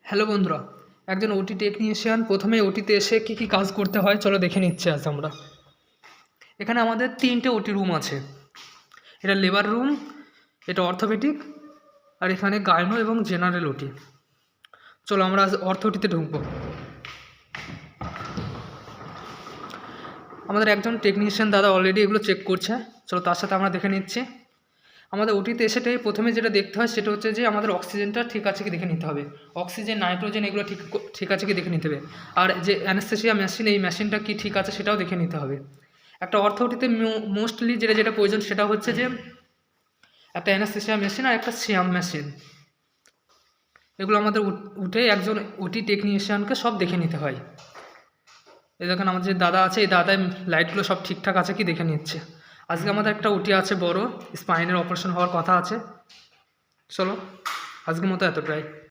Hello বন্ধুরা, একজন ওটি টেকনিশিয়ান প্রথমে ওটিতে এসে কী কী কাজ করতে হয় চলো দেখে নিচ্ছি আজ আমরা। এখানে আমাদের 3টে ওটি রুম আছে। এটা লেবার রুম, এটা অর্থোপেডিক, আর এখানে গাইনো এবং জেনারেল ওটি। চলো আমরা আজ অর্থোটিতে ঢুকবো। আমাদের একজন টেকনিশিয়ান দাদা অলরেডি এগুলো চেক করছে, চলো তার সাথে আমরা দেখে নিচ্ছি। আমাদের ওটিতে এসেটাই প্রথমে যেটা দেখতে হয় সেটা হচ্ছে যে আমাদের অক্সিজেনটা ঠিক আছে কি দেখে নিতে হবে। অক্সিজেন, নাইট্রোজেন এগুলো ঠিক আছে কি দেখে নিতে হবে। আর যে অ্যানেস্থেসিয়া মেশিন, এই মেশিনটা কি ঠিক আছে সেটাও দেখে নিতে হবে। একটা অর্থোটিতে মোস্টলি যেটা প্রয়োজন সেটা হচ্ছে যে একটা অ্যানেস্থেসিয়া মেশিন আর একটা সিয়াম মেশিন। এগুলো আমাদের উঠে একজন ওটি টেকনিশিয়ানকে সব দেখে নিতে হয়। এই দেখেন আমার যে দাদা আছে, এই দাদাই লাইটগুলো সব ঠিকঠাক আছে কি দেখে নিচ্ছে। আজকে আমাদের একটা ওটি আছে বড়, স্পাইনের অপারেশন হওয়ার কথা আছে। চলো আজকের মতো এতটাই।